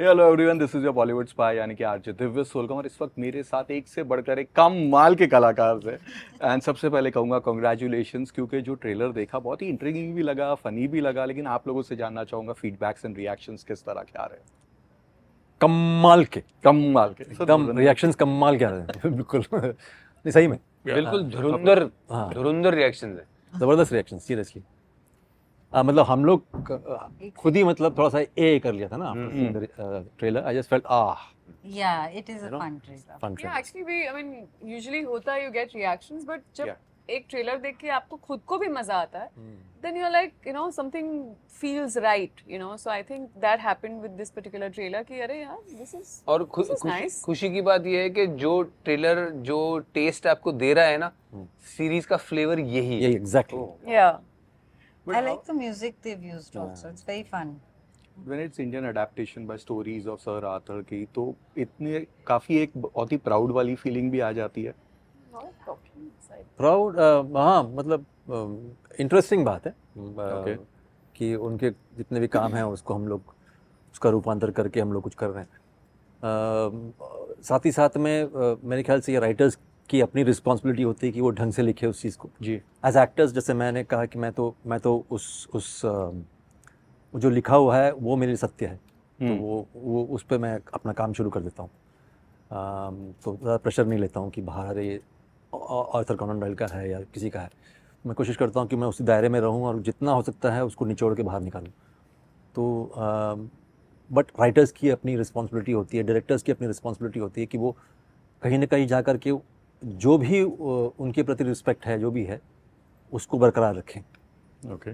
Hello everyone, this is your Bollywood spy यानी कि RJ Divya सोलकम। और इस वक्त मेरे साथ एक से बढ़कर एक कमाल के कलाकार है। एंड सबसे पहले कहूँगा कॉन्ग्रेचुलेशंस, क्योंकि जो ट्रेलर देखा बहुत ही इंट्रिगिंग भी लगा, फनी भी लगा। लेकिन आप लोगों से जानना चाहूँगा फीडबैक्स एंड रिएक्शंस किस तरह के आ रहे हैं। कमाल के, कमाल के एकदम रिएक्शंस कमाल के आ रहे हैं। बिल्कुल नहीं, सही में बिल्कुल धुरंधर हाँ। धुरंधर रिएक्शन है, जबरदस्त रिएक्शन सीरियसली। मतलब हम लोग खुद ही मतलब थोड़ा सा ए कर लिया था ना after trailer. I just felt Yeah, it is a fun trailer. Fun Yeah, actually we, I mean, usually होता है you get reactions, but जब एक ट्रेलर देख के आपको खुद को भी मजा आता है, then you're like, you know, something feels right, you know. So I think that happened with this particular trailer कि अरे यार, this is और nice. खुशी की बात यह है कि जो ट्रेलर जो टेस्ट आपको दे रहा है ना, सीरीज का फ्लेवर यही ये exactly. Yeah. I like the music they've used also. It's very fun. When it's Indian adaptation bye stories of sir Arthur की, तो इतने काफ़ी एक बहुत ही प्राउड वाली फीलिंग भी आ जाती है। प्राउड, हाँ, मतलब इंटरेस्टिंग बात है Okay. कि उनके जितने भी काम हैं उसको हम लोग उसका रूपांतर करके हम लोग कुछ कर रहे हैं। साथ ही साथ में मेरे ख्याल से ये राइटर्स की अपनी रिस्पॉन्सिबिलिटी होती है कि वो ढंग से लिखे उस चीज़ को। जी। एज एक्टर्स, जैसे मैंने कहा कि मैं तो उस जो लिखा हुआ है वो मेरे लिए सत्य है, तो वो उस पर मैं अपना काम शुरू कर देता हूँ। तो ज़्यादा प्रेशर नहीं लेता हूँ कि बाहर ये आर्थर कॉनन डॉयल का है या किसी का है। मैं कोशिश करता हूँ कि मैं उसी दायरे में रहूँ और जितना हो सकता है उसको निचोड़ के बाहर निकालूँ। तो बट राइटर्स की अपनी रिस्पॉन्सिबिलिटी होती है, डायरेक्टर्स की अपनी रिस्पॉन्सिबिलिटी होती है कि वो कहीं ना कहीं जा कर के जो भी उनके प्रति रिस्पेक्ट है, जो भी है, उसको बरकरार रखें। ओके।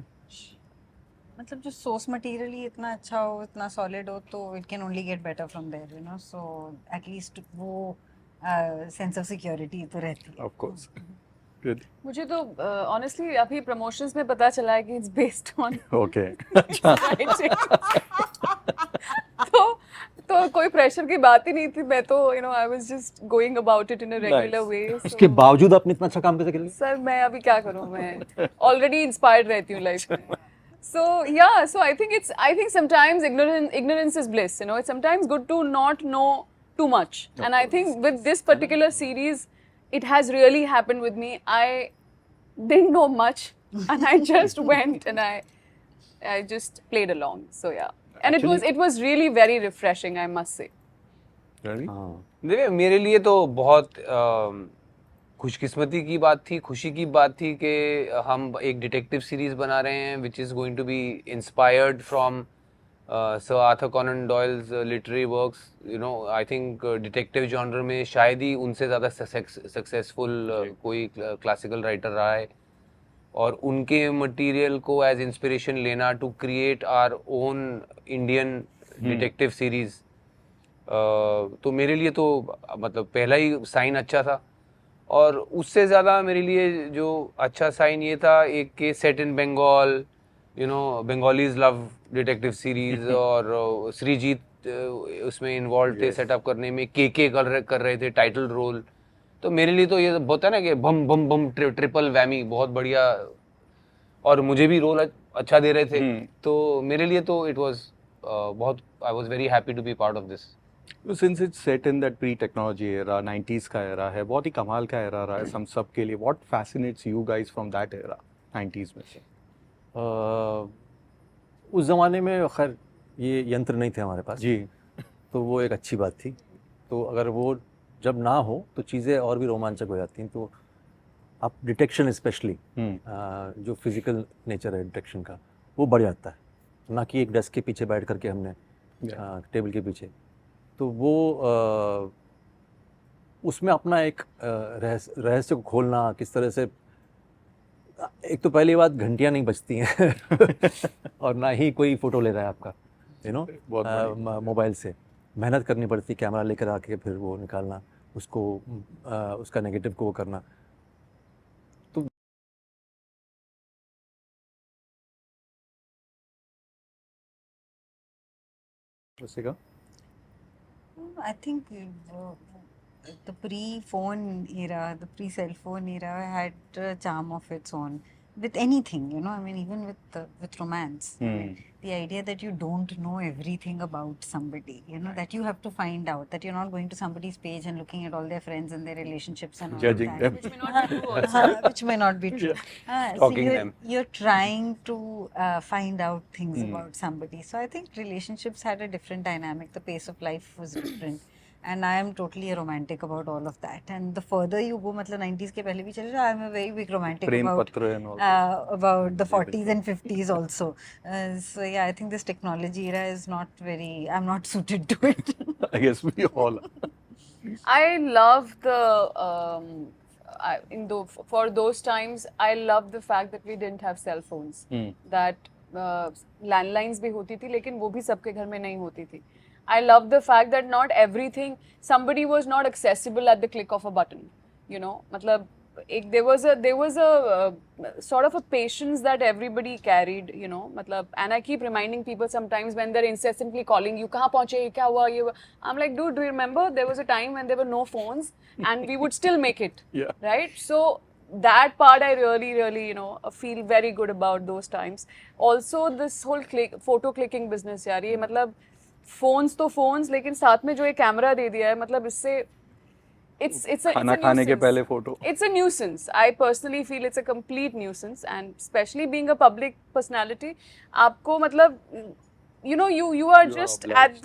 मतलब जो सोर्स मटेरियल ही इतना अच्छा हो, इतना सॉलिड हो, तो it can only get better from there, you know. So at least वो सेंस ऑफ सिक्योरिटी तो रहती है. Of course. गुड। मुझे तो honestly अभी प्रमोशंस में पता चला है कि it's based on ओके। तो कोई प्रेशर की बात ही नहीं थी. मैं तो you know I was just going about it in a regular Nice. way. उसके बावजूद आपने इतना अच्छा काम कैसे कर लिया? सर मैं अभी क्या करूँ, मैं ऑलरेडी इंस्पायर्ड रहती हूँ लाइफ में. So yeah, so I think sometimes ignorance is bliss, you know. It's sometimes good to not know too much. And I think with this particular series, it has really happened with me. I didn't know much, and I just went and I just played along. So yeah, and it was really very refreshing, I must say. Really? देखिए मेरे लिए तो बहुत खुशकिस्मती की बात थी, खुशी की बात थी कि हम एक डिटेक्टिव सीरीज बना रहे हैं which is going to be inspired from sir Arthur Conan Doyle's literary works. You know, I think detective genre में शायद ही उनसे ज़्यादा सक्सेसफुल कोई क्लासिकल राइटर रहा है. और उनके मटेरियल को एज इंस्पिरेशन लेना to create our own Indian detective series, तो मेरे लिए तो मतलब पहला ही साइन अच्छा था. और उससे ज़्यादा मेरे लिए जो अच्छा साइन ये था, एक के set in Bengal, you know, Bengalis love detective series. और श्रीजीत उसमें इन्वॉल्व थे सेटअप करने में, के कर रहे थे टाइटल रोल. तो मेरे लिए तो ये होता है ना कि बम बम बम ट्रिपल वैमी, बहुत बढ़िया. और मुझे भी रोल अच्छा दे रहे थे. तो मेरे लिए तो इट वाज बहुत, I was very happy to be part of this. Since it's set in that pre technology era, 90s का एरा है, बहुत ही कमाल का एरा रहा है हम सब के लिए. What fascinates you guys from that era, 90s में से? उस ज़माने में खैर ये यंत्र नहीं थे हमारे पास जी. तो वो एक अच्छी बात थी. तो अगर वो जब ना हो तो चीज़ें और भी रोमांचक हो जाती हैं. तो आप डिटेक्शन स्पेशली जो फिज़िकल नेचर है डिटेक्शन का, वो बढ़ जाता है. ना कि एक डेस्क के पीछे बैठ करके हमने टेबल के पीछे. तो वो उसमें अपना एक रहस्य को खोलना किस तरह से. एक तो पहली बात, घंटियां नहीं बजती हैं और ना ही कोई फ़ोटो ले रहा है आपका, यू नो, मोबाइल से. मेहनत करनी पड़ती, कैमरा लेकर आके फिर वो निकालना, उसको उसका नेगेटिव को वो करना. तो का I think the pre-phone era, the pre-cell phone era had a charm of its own. with anything, you know, I mean, even with romance, I mean, the idea that you don't know everything about somebody, you know, that you have to find out, that you're not going to somebody's page and looking at all their friends and their relationships and all Judging of that. them. Which may not be true also. Which may not be true. So Stalking you're, them. you're trying to find out things about somebody. So I think relationships had a different dynamic. The pace of life was different. And I am totally a romantic about all of that. And the further you go, मतलब 90s के पहले भी चले जाओ, I'm a very big romantic Prem about Patra and all. about the 40s and 50s also. So yeah, I think this technology era is not very. I'm not suited to it. I guess we all are. I love the for those times. I love the fact that we didn't have cell phones. That landlines भी होती थी, लेकिन वो भी सबके घर में नहीं होती थी. I love the fact that not everything, somebody was not accessible at the click of a button. You know, मतलब there was a sort of a patience that everybody carried. You know, मतलब, and I keep reminding people sometimes when they're incessantly calling you, कहाँ पहुँचे, क्या हुआ, ये हुआ. I'm like, dude, do you remember there was a time when there were no phones and we would still make it. Yeah. Right. So that part I really, you know, feel very good about those times. Also, this whole photo clicking business, यार, ये मतलब phones तो phones, लेकिन साथ में जो एक camera दे दिया है, मतलब इससे it's a खाना खाने के पहले photo. It's a nuisance. I personally feel it's a complete nuisance, and especially being a public personality, आपको मतलब, you know, you are just at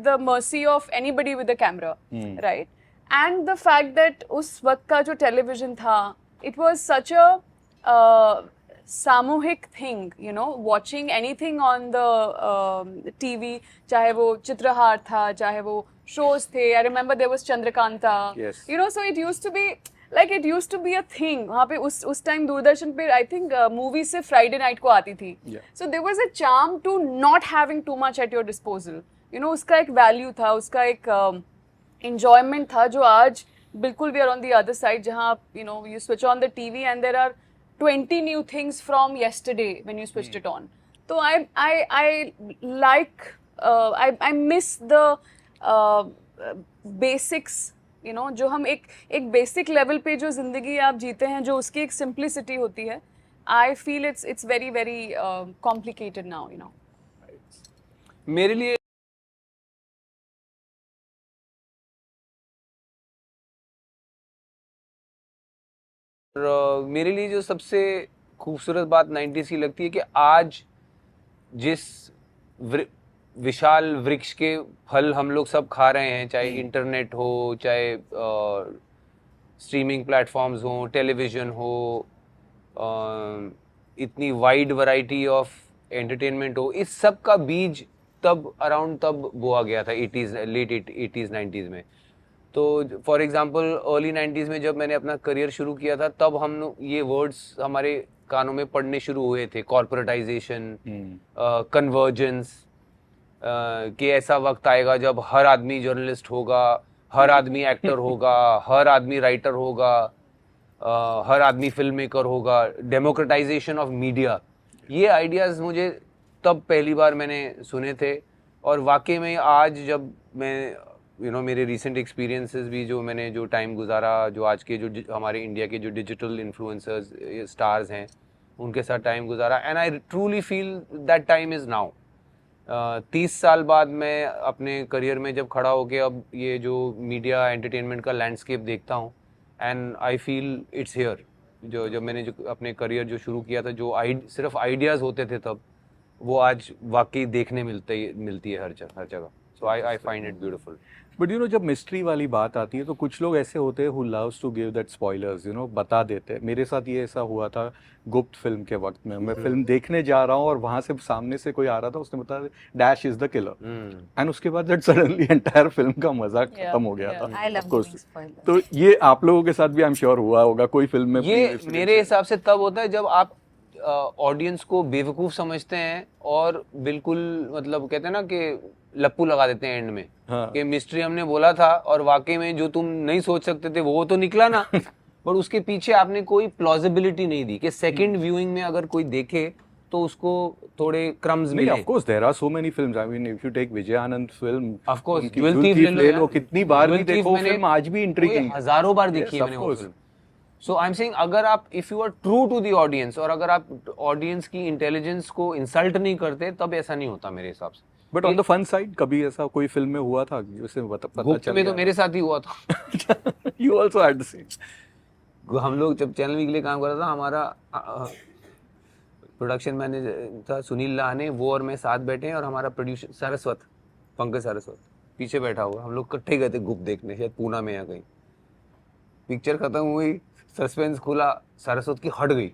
the mercy of anybody with a camera, right? And the fact that उस वक्त का जो television था, it was such a सामूहिक thing, you know, watching anything on the TV, चाहे वो चित्रहार था, चाहे वो शोज थे. I remember there was Chandrakanta, you know, so it used to be like, it used to be a thing. वहाँ पे उस टाइम दूरदर्शन पे आई थिंक मूवी से फ्राइडे नाइट को आती थी. So there was a charm to not having too much at your disposal. You know, उसका एक वैल्यू था, उसका एक एंजॉयमेंट था, जो आज बिल्कुल we are on the other side, जहाँ you know you switch on the TV and there are 20 new things from yesterday when you switched it on. So I like I miss the basics, you know, जो हम एक basic level पे जो जिंदगी आप जीते हैं, जो उसकी एक simplicity होती है. I feel it's very complicated now, you know. मेरे लिए मेरे लिए जो सबसे खूबसूरत बात 90s की लगती है कि आज जिस विशाल वृक्ष के फल हम लोग सब खा रहे हैं, चाहे इंटरनेट हो, चाहे स्ट्रीमिंग प्लेटफॉर्म्स हो, टेलीविज़न हो, इतनी वाइड वैरायटी ऑफ एंटरटेनमेंट हो, इस सब का बीज तब बोआ गया था 80s, लेट 80s 90s में. तो फॉर एग्जांपल अर्ली 90s में जब मैंने अपना करियर शुरू किया था, तब हम ये वर्ड्स हमारे कानों में पढ़ने शुरू हुए थे. कॉर्पोरेटाइजेशन, कन्वर्जेंस, कि ऐसा वक्त आएगा जब हर आदमी जर्नलिस्ट होगा, हर आदमी एक्टर होगा, हर आदमी राइटर होगा, हर आदमी फिल्म मेकर होगा. डेमोक्रेटाइजेशन ऑफ मीडिया, ये आइडियाज़ मुझे तब पहली बार मैंने सुने थे. और वाकई में आज जब मैं मेरे रिसेंट एक्सपीरियंसेस भी, जो मैंने जो टाइम गुजारा, जो आज के जो हमारे इंडिया के जो डिजिटल इन्फ्लुएंसर्स स्टार्स हैं, उनके साथ टाइम गुजारा, and I truly feel that time is now. 30 साल बाद मैं अपने करियर में जब खड़ा होकर अब ये जो मीडिया एंटरटेनमेंट का लैंडस्केप देखता हूँ, and I feel it's here. जब मैंने जो अपने करियर जो शुरू किया था, जो सिर्फ आइडियाज़ होते थे तब, वो आज वाकई देखने मिलती है हर जगह. So I find it beautiful. But you know, जब मिस्ट्री वाली बात आती है तो कुछ लोग ऐसे होते हैं who loves to give that spoilers, you know, बता देते हैं. मेरे साथ ये ऐसा हुआ था गुप्त फिल्म के वक्त में. मैं फिल्म देखने जा रहा हूँ और वहाँ से सामने से कोई आ रहा था, उसने बताया dash is the killer, and उसके बाद दैट सडनली एंटायर फिल्म का मजा खत्म हो गया था. I love giving spoilers. तो ये आप लोगों के साथ भी आई एम श्योर हुआ होगा कोई फिल्म में. ये मेरे हिसाब से तब होता है जब आप ऑडियंस को बेवकूफ़ समझते हैं और बिल्कुल, मतलब कहते हैं ना कि लप्पू लगा देते हैं एंड में. हाँ. कि मिस्ट्री हमने बोला था और वाकई में जो तुम नहीं सोच सकते थे वो तो निकला ना. पर उसके पीछे आपने कोई प्लॉजिबिलिटी नहीं दी कि सेकंड व्यूइंग में अगर कोई देखे तो उसको थोड़े क्रम्स मिले. Of course there are so many films. I mean, if you take Vijay Anand film, Of course, Jewel Thief ले लो, कितनी बार भी देखो फिल्म, आज भी इंट्रिगिंग. हजारों बार देखी है मैंने वो film. So I am saying अगर आप if you are true to the audience और अगर आप ऑडियंस की इंटेलिजेंस को इंसल्ट नहीं करते तब ऐसा नहीं होता मेरे हिसाब से. But on the fun side कभी ऐसा कोई फिल्म में हुआ था जिससे पता गुप्त चल में तो गया? मेरे साथ ही हुआ था. You also had the same. हम लोग जब चैनल वी के लिए काम कर रहा था, हमारा प्रोडक्शन मैनेजर था सुनील लाहने, वो और मैं साथ बैठे हैं और हमारा प्रोड्यूसर सारस्वत, पंकज सारस्वत पीछे बैठा हुआ. हम लोग इकट्ठे गए थे गुप्त देखने, शायद पूना में या कहीं. पिक्चर खत्म हुई, सस्पेंस खुला, सारस्वत की हट गई.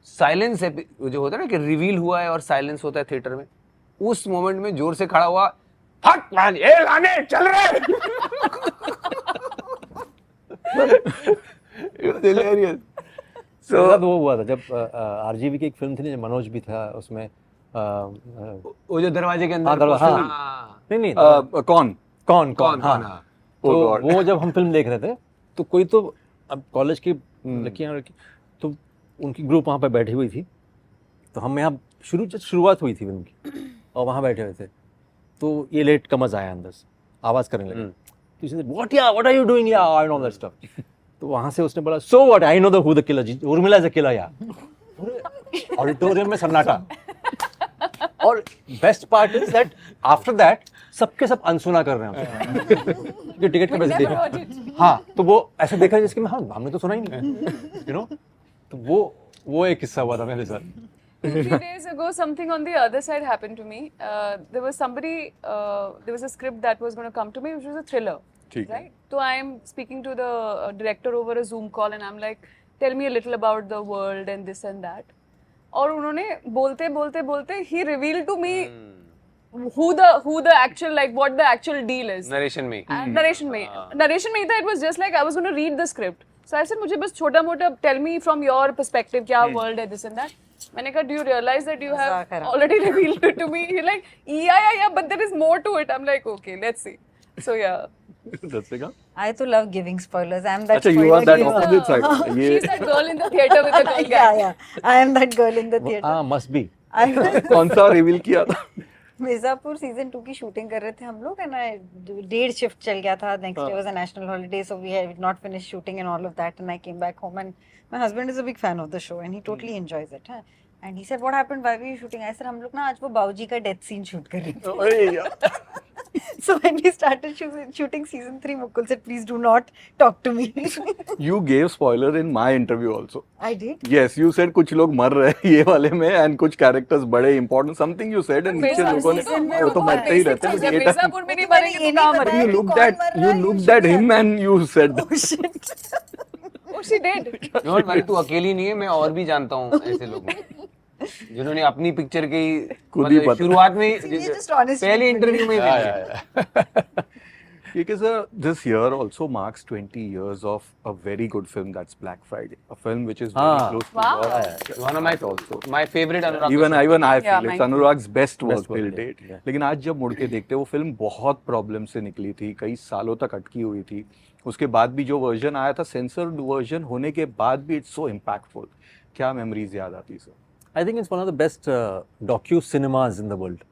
साइलेंस है जो होता है ना कि रिवील हुआ है और साइलेंस होता है थिएटर में. उस मोमेंट में जोर से खड़ा हुआ, हट मान ये लाने चल रहे. Hilarious. मेरे साथ वो हुआ था जब आरजीवी की एक फिल्म थी ना, जब मनोज भी था उसमें. वो जो दरवाजे के अंदर. हाँ, दरवाजा, हाँ. हाँ. नहीं कौन कौन कौन हाँ. हाँ. Oh तो God. वो जब हम फिल्म देख रहे थे तो कोई तो अब कॉलेज की लड़कियां तो उनकी ग्रुप वहाँ पे बैठी हुई थी. तो हम यहाँ शुरुआत हुई थी फिल्म की और वहाँ बैठे हुए थे. तो ये लेट कमर्स आया अंदर से, आवाज़ करने लगे. तो इसने व्हाट आर यू डूइंग या आई नो दैट स्टफ. तो वहाँ से उसने बोला so what I know the who the killer, Urmila is the killer या. ऑडिटोरियम में सन्नाटा. और best part is that after that सबके सब अनसुना कर रहे हैं जो टिकट के पैसे Never heard दे. it. हाँ, तो वो ऐसे देखा जिसके में हाँ हमने तो सुना ही नहीं, यू नो. तो वो एक किस्सा हुआ था मेरे साथ. 2-3 days ago, something on the other side happened to me. There was somebody, there was a script that was going to come to me, which was a thriller. ठीक है. Right? So I am speaking to the director over a Zoom call, and I'm like, tell me a little about the world and this and that. और उन्होंने बोलते he revealed to me who the actual, like what the actual deal is. Narration में. And narration में ही था. It was just like I was going to read the script. So I said मुझे बस छोटा मोटा tell me from your perspective क्या world है this and that. मैंने कहा do you realize that you have already revealed it to me? He's like yeah but there is more to it. I'm like okay, let's see. So yeah. दसेगा. I too love giving spoilers. I'm that अच्छा, you are spoiler that giver. opposite side. ये She's that girl in the theater with the girl guy. Yeah. I am that girl in the theater. हाँ, must be. कौन सा reveal किया था? Mirzapur season 2 की shooting कर रहे थे हम लोग, एंड डेढ़ शिफ्ट चल गया था. Next day was a national holiday, so we had not finish shooting and all of that, and I came back home and my husband is a big fan of the show and he totally enjoys it. And he said what happened, why were you shooting? I said हम लोग ना आज वो बाबूजी का death scene shoot कर रहे थे. अरे यार. So when we started shooting season 3, Mukul said, please do not talk to me. You gave spoiler in my interview also. I did. Yes, you said कुछ लोग मर रहे हैं ये वाले में and कुछ characters बड़े important something you said and नीचे लोगों ने season में वो तो वो मरते ही रहते हैं. जब but ये time- मिर्जापुर में नहीं मरेंगे तो कहाँ मरेंगे? You looked at him and you said Oh shit. Oh, she did. Don't worry, तू अकेली नहीं है, मैं और भी जानता हूँ ऐसे लोग जिन्होंने अपनी पिक्चर की खुद ही मतलब पता. शुरुआत में ये just honest पहले with इंटरव्यू में ही because this year also marks 20 years of a very good film, that's Black Friday, a film which is very Ah. close to Wow. your one of my also. my favorite Anurag Even I Yeah, feel it's mine. Anurag's best work Best work, till yeah, date. yeah. लेकिन आज जब मुड़ के देखते हैं वो film बहुत problem से निकली थी, कई सालों तक अटकी हुई थी. उसके बाद भी जो वर्जन आया था, सेंसर्ड वर्जन होने के बाद भी इट्स सो इम्पैक्टफुल. क्या मेमोरीज याद आती sir? I think it's one of the best docu cinemas in the world.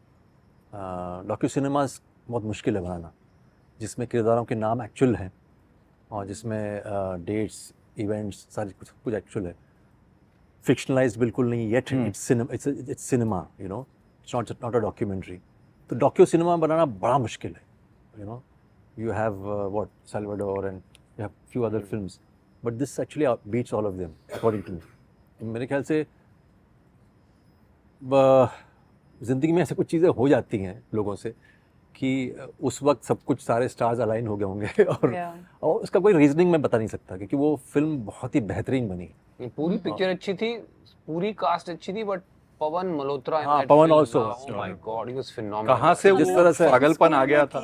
Docu cinemas बहुत मुश्किल है बनाना, जिसमें किरदारों के नाम एक्चुअल हैं और जिसमें डेट्स, इवेंट्स सारी कुछ एक्चुअल है. फिक्शनलाइज्ड बिल्कुल नहीं. Yet it's cinema, you know, it's not a documentary. तो डॉक्यू सिनेमा बनाना बड़ा मुश्किल है. You know, you have what, Salvador, and you have few other films, but this actually beats all of them according to me. मेरे ख्याल से ज़िंदगी में ऐसे कुछ चीज़ें हो जाती हैं लोगों से कि उस वक्त सब कुछ सारे स्टार्स अलाइन हो गए होंगे और उसका कोई रीजनिंग मैं बता नहीं सकता, क्योंकि वो फिल्म बहुत ही बेहतरीन बनी. पूरी पिक्चर अच्छी थी, पूरी कास्ट अच्छी थी, बट पवन मल्होत्रा हाँ, पवन also. oh my god, he was phenomenal. कहाँ से जिस वो तरह से पागलपन आ गया था.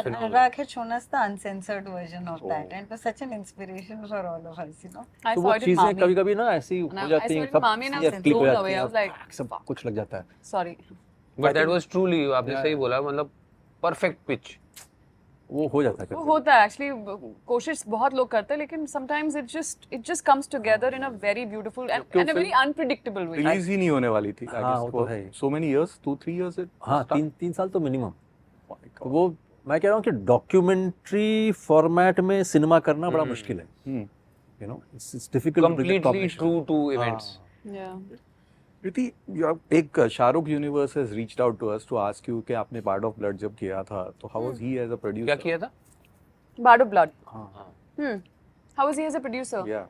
Anurag had shown us the uncensored version of that, and it was such an inspiration for all of us, you know. I तो saw वो it in चीज़ें Mami. कभी-कभी ना ऐसी And हो I जाती saw हैं, it in Mami and I was चीज़ें click हो blown जाती away. हैं, I was like, सब fuck. कुछ लग जाता है. Sorry. But that was truly, आपने सही बोला, मतलब perfect pitch. वो हो जाता है वो कभी. होता है एक्चुअली. कोशिश बहुत लोग करते हैं, लेकिन sometimes it just comes together in a very beautiful and a very unpredictable way. Release ही नहीं होने वाली थी. I हाँ, guess वो तो for है ही. so many years, 2-3 years it हाँ, was 3 साल तो मिनिमम. stuck. तो वो मैं कह रहा हूँ कि डॉक्यूमेंट्री फॉर्मेट में सिनेमा करना बड़ा मुश्किल है. You know, it's difficult to bring the Completely combination. true to events. Yeah. Preeti एक Shahrukh universe has reached out to us to ask you कि आपने पार्ट ऑफ ब्लड जब किया था तो how was he as a producer क्या किया था? Bard of Blood. हाँ How was he as a producer? या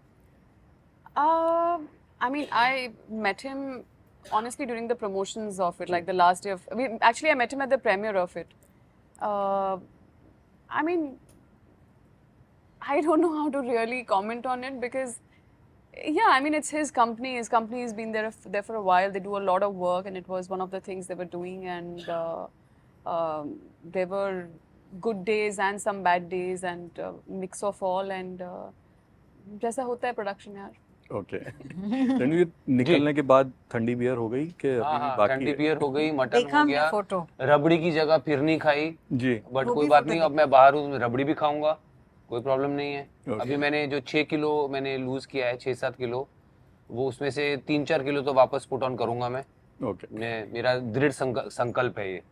I mean, I met him honestly during the promotions of it, like the last day of. Actually, I met him at the premiere of it. I mean, I don't know how to really comment on it because, yeah, I mean, it's his company. His company has been there for a while. They do a lot of work, and it was one of the things they were doing. And there were good days and some bad days, and mix of all. And जैसा होता है production यार. Okay Ranveer निकलने के बाद ठंडी beer हो गई कि हाँ अभी हाँ, बाकी ठंडी है? बियर हो गई, मटन देखा हो हमने गया, फोटो। रबड़ी की जगह फिरनी खाई, जी बट वो कोई भी बात फोटो नहीं, अब मैं बाहर हूँ, रबड़ी भी खाऊंगा, कोई प्रॉब्लम नहीं है। Okay. अभी मैंने जो 6 किलो मैंने लूज किया है, 6-7 किलो, वो उसमें से 3-4 किलो तो वापस पुट ऑन करूंगा मैं। ओके मेरा दृढ़ संकल्प है ये।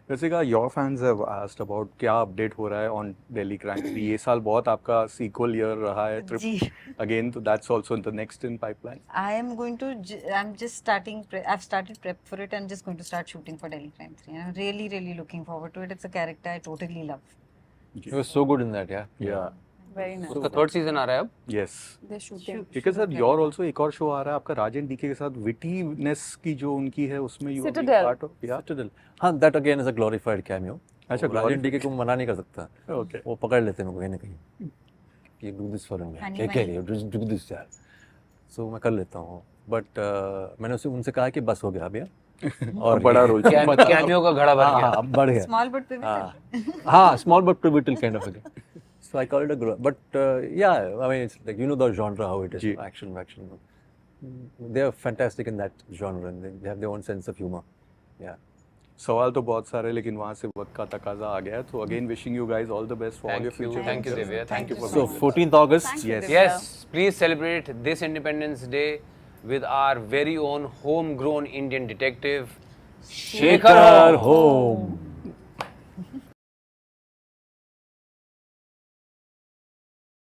वैसे का your fans have asked about क्या अपडेट हो रहा है ऑन दिल्ली क्राइम। ये साल बहुत आपका सीक्वल ईयर रहा है जी। ट्रिप अगेन, तो that's also the next in pipeline. I am going to. I'm just starting. I've started prep for it. I'm just going to start shooting for Delhi Crime 3. And I'm really, really looking forward to it. It's a character I totally love. He was so good in that, yeah. या Very nice. उसका 3rd season आ रहा है अब। Yes They're shooting. ठीक है sir, your also एक और show आ रहा है आपका राजन डीके के साथ, विटीनेस की जो उनकी है उसमें यू Citadel. पार्ट ऑफ या Citadel. हाँ, that again is a glorified cameo. अच्छा, वो राजन डीके को मना नहीं कर सकता, ओके वो पकड़ लेते हैं कहीं ना कहीं कि do this for me, Honey क्या money. कह रही हो, डू दिस यार, सो मैं कर लेता हूँ, बट मैंने उनसे कहा कि बस हो गया अभी, और बड़ा रोल कैमियो का घड़ा भर हाँ गया। हाँ अब बढ़ गया, Small but pivotal. हाँ small but pivotal kind of a thing. So I called it a but yeah, I mean it's like, you know the genre how it is, ji. action. They are fantastic in that genre and they have their own sense of humor. Yeah. सवाल तो बहुत सारे लेकिन वहाँ से वक्त का तकाजा आ गया, तो again wishing you guys all the best for all your future. Thank you, Divya. Thank you for So 14th August. Thank you, Yes. Divya. Yes, please celebrate this Independence Day with our very own homegrown Indian detective, Shekhar home.